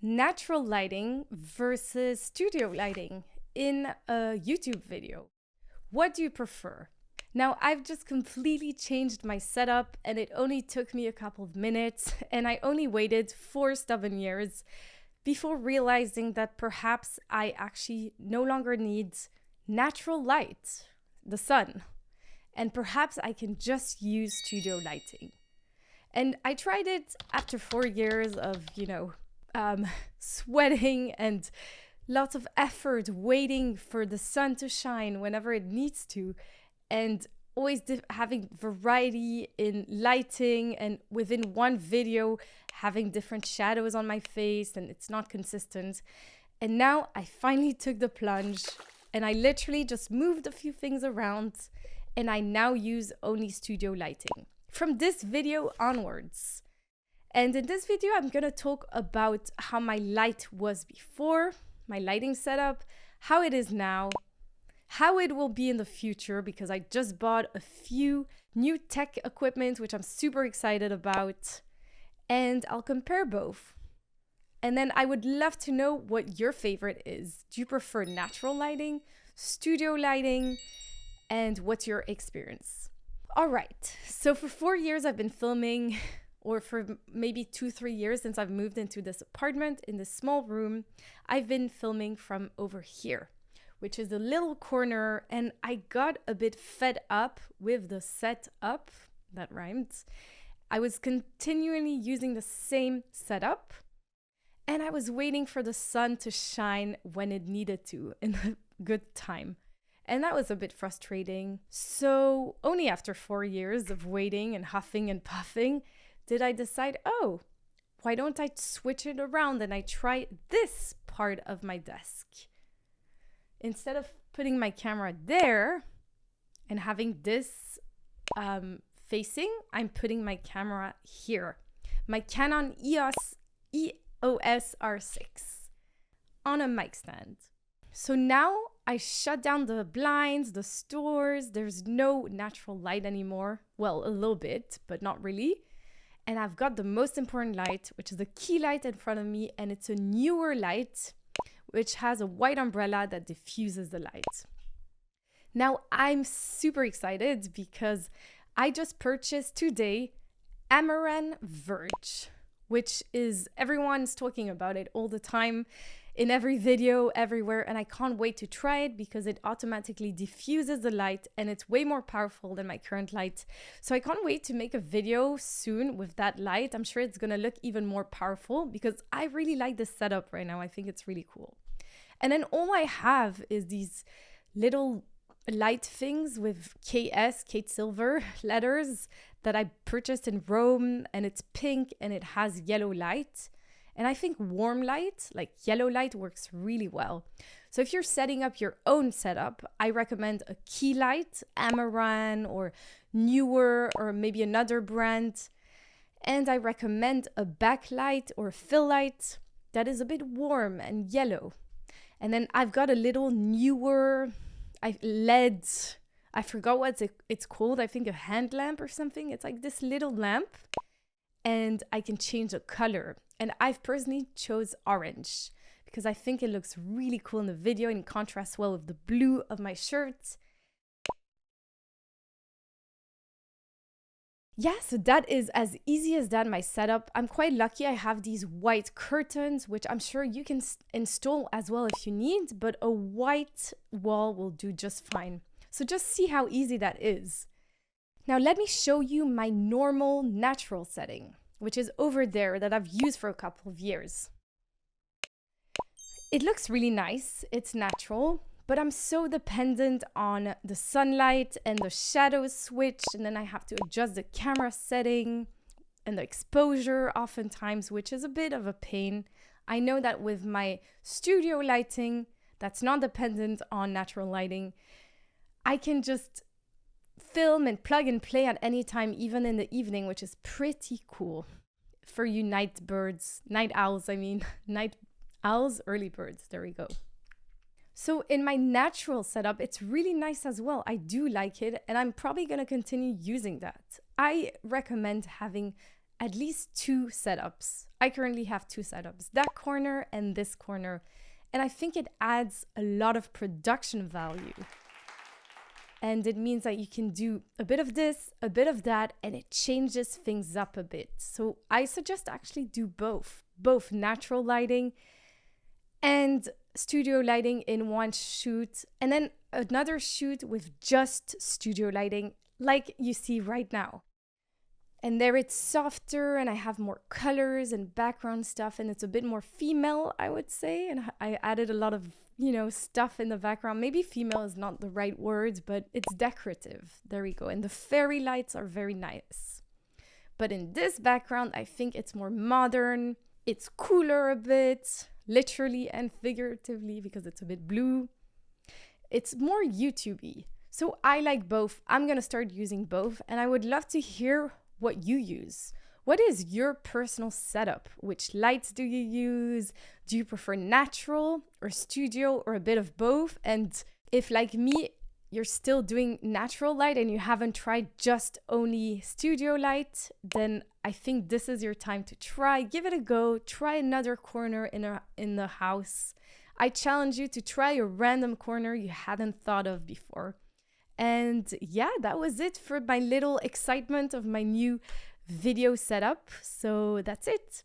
natural lighting versus studio lighting in a YouTube video. What do you prefer? Now, I've just completely changed my setup and it only took me a couple of minutes and I only waited 4 stubborn years before realizing that perhaps I actually no longer need natural light, the sun, and perhaps I can just use studio lighting. And I tried it after 4 years of, sweating and lots of effort waiting for the sun to shine whenever it needs to, and always having variety in lighting, and within one video having different shadows on my face, and it's not consistent. And now I finally took the plunge and I literally just moved a few things around and I now use only studio lighting from this video onwards. And in this video, I'm gonna talk about how my light was before, my lighting setup, how it is now, how it will be in the future, because I just bought a few new tech equipment, which I'm super excited about, and I'll compare both. And then I would love to know what your favorite is. Do you prefer natural lighting, studio lighting, and what's your experience? All right, so for 4 years I've been filming, or for maybe 2-3 years since I've moved into this apartment in this small room, I've been filming from over here, which is a little corner, and I got a bit fed up with the setup, that rhymed. I was continually using the same setup, and I was waiting for the sun to shine when it needed to in a good time. And that was a bit frustrating. So only after 4 years of waiting and huffing and puffing did I decide, oh, why don't I switch it around and I try this part of my desk. Instead of putting my camera there and having this facing, I'm putting my camera here. My Canon EOS R6 on a mic stand. So now I shut down the blinds, the stores. There's no natural light anymore. Well, a little bit, but not really. And I've got the most important light, which is the key light in front of me. And it's a Neewer light, which has a white umbrella that diffuses the light. Now, I'm super excited because I just purchased today Amaran Verge, which is, everyone's talking about it all the time in every video, everywhere, and I can't wait to try it because it automatically diffuses the light and it's way more powerful than my current light. So I can't wait to make a video soon with that light. I'm sure it's gonna look even more powerful because I really like this setup right now. I think it's really cool. And then all I have is these little light things with KS, Kate Silver letters that I purchased in Rome, and it's pink and it has yellow light. And I think warm light, like yellow light, works really well. So if you're setting up your own setup, I recommend a key light, Amaran or Neewer or maybe another brand. And I recommend a backlight or fill light that is a bit warm and yellow. And then I've got a little Neewer LED, I forgot what it's called. I think a hand lamp or something. It's like this little lamp and I can change the color. And I've personally chose orange because I think it looks really cool in the video and it contrasts well with the blue of my shirt. Yeah, so that is as easy as that, my setup. I'm quite lucky I have these white curtains, which I'm sure you can install as well if you need, but a white wall will do just fine. So just see how easy that is. Now let me show you my normal natural setting, which is over there, that I've used for a couple of years. It looks really nice, it's natural, but I'm so dependent on the sunlight and the shadow switch, and then I have to adjust the camera setting and the exposure oftentimes, which is a bit of a pain. I know that with my studio lighting, that's not dependent on natural lighting, I can just film and plug and play at any time, even in the evening, which is pretty cool for you night owls, early birds, there we go. So in my natural setup, it's really nice as well. I do like it, and I'm probably gonna continue using that. I recommend having at least 2 setups. I currently have two setups, that corner and this corner. And I think it adds a lot of production value. And it means that you can do a bit of this, a bit of that, and it changes things up a bit. So I suggest actually do both natural lighting and studio lighting in one shoot, and then another shoot with just studio lighting like you see right now. And there it's softer and I have more colors and background stuff, and it's a bit more female, I would say. And I added a lot of, stuff in the background. Maybe female is not the right word, but it's decorative. There we go. And the fairy lights are very nice. But in this background, I think it's more modern. It's cooler a bit, literally and figuratively, because it's a bit blue. It's more YouTube-y. So I like both. I'm going to start using both, and I would love to hear what you use. What is your personal setup? Which lights do you use? Do you prefer natural or studio or a bit of both? And if, like me, you're still doing natural light and you haven't tried just only studio light, then I think this is your time to try. Give it a go. Try another corner in the house. I challenge you to try a random corner you hadn't thought of before. And yeah, that was it for my little excitement of my new video setup. So that's it.